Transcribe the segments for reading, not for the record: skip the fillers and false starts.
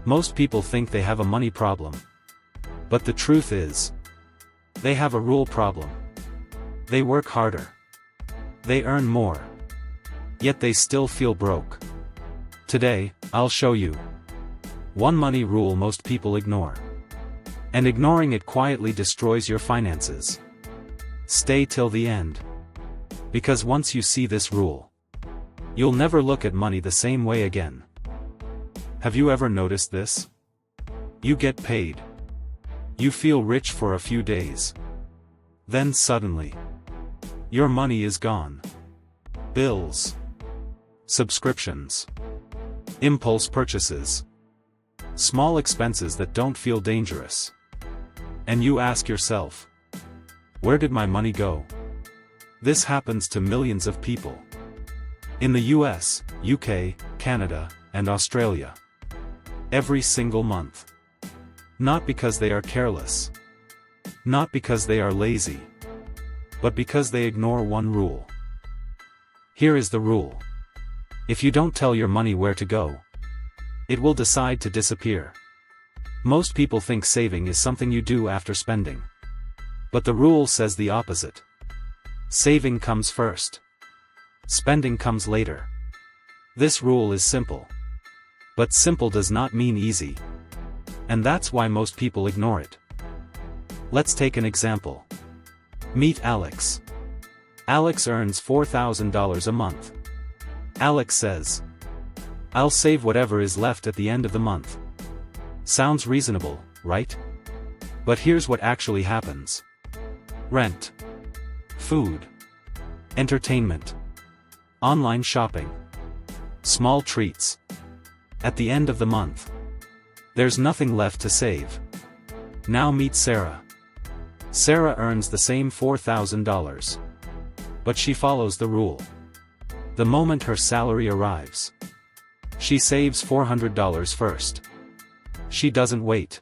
Most people think they have a money problem. But the truth is, they have a rule problem. They work harder. They earn more. Yet they still feel broke. Today, I'll show you one money rule most people ignore. And ignoring it quietly destroys your finances. Stay till the end. Because once you see this rule, you'll never look at money the same way again. Have you ever noticed this? You get paid. You feel rich for a few days. Then suddenly, your money is gone. Bills, subscriptions, impulse purchases, small expenses that don't feel dangerous. And you ask yourself, where did my money go? This happens to millions of people. In the US, UK, Canada, and Australia. Every single month. Not because they are careless. Not because they are lazy. But because they ignore one rule. Here is the rule. If you don't tell your money where to go, it will decide to disappear. Most people think saving is something you do after spending. But the rule says the opposite. Saving comes first. Spending comes later. This rule is simple. But simple does not mean easy. And that's why most people ignore it. Let's take an example. Meet Alex. Alex earns $4,000 a month. Alex says, I'll save whatever is left at the end of the month. Sounds reasonable, right? But here's what actually happens. Rent, food, entertainment, online shopping, small treats. At the end of the month, there's nothing left to save. Now meet Sarah. Sarah earns the same $4,000. But she follows the rule. The moment her salary arrives, she saves $400 first. She doesn't wait.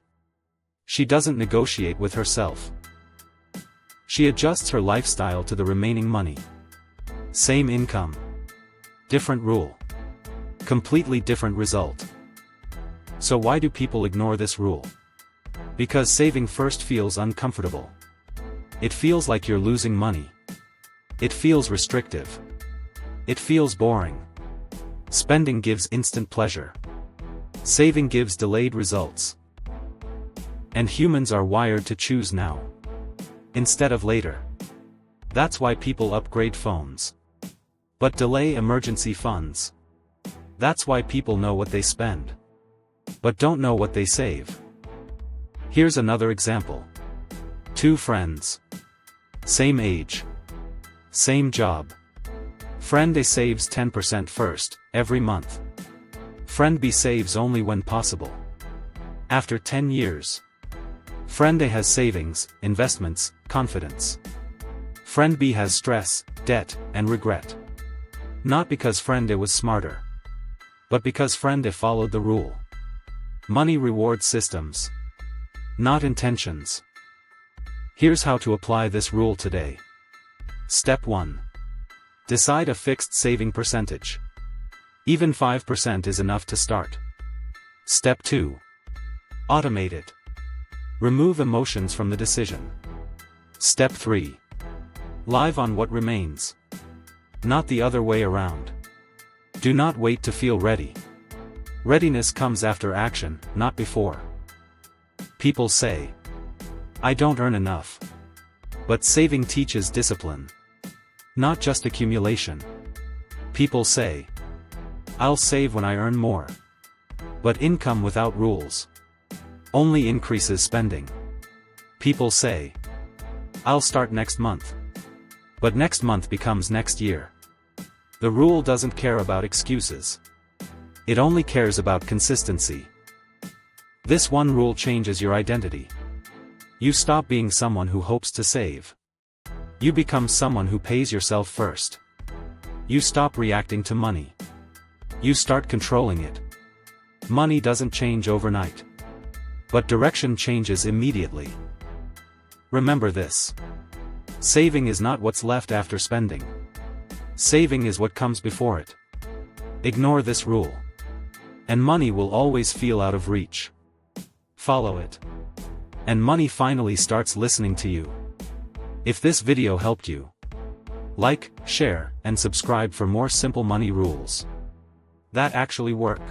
She doesn't negotiate with herself. She adjusts her lifestyle to the remaining money. Same income. Different rule. Completely different result. So why do people ignore this rule? Because saving first feels uncomfortable. It feels like you're losing money. It feels restrictive. It feels boring. Spending gives instant pleasure. Saving gives delayed results. And humans are wired to choose now, instead of later. That's why people upgrade phones, but delay emergency funds. That's why people know what they spend, but don't know what they save. Here's another example. Two friends. Same age. Same job. Friend A saves 10% first, every month. Friend B saves only when possible. After 10 years. Friend A has savings, investments, confidence. Friend B has stress, debt, and regret. Not because friend A was smarter, but because friend A followed the rule. Money rewards systems, not intentions. Here's how to apply this rule today. Step 1. Decide a fixed saving percentage. Even 5% is enough to start. Step 2. Automate it. Remove emotions from the decision. Step 3. Live on what remains. Not the other way around. Do not wait to feel ready. Readiness comes after action, not before. People say, I don't earn enough. But saving teaches discipline. Not just accumulation. People say, I'll save when I earn more. But income without rules only increases spending. People say, I'll start next month. But next month becomes next year. The rule doesn't care about excuses. It only cares about consistency. This one rule changes your identity. You stop being someone who hopes to save. You become someone who pays yourself first. You stop reacting to money. You start controlling it. Money doesn't change overnight. But direction changes immediately. Remember this. Saving is not what's left after spending. Saving is what comes before it. Ignore this rule. And money will always feel out of reach. Follow it. And money finally starts listening to you. If this video helped you, like, share, and subscribe for more simple money rules that actually work.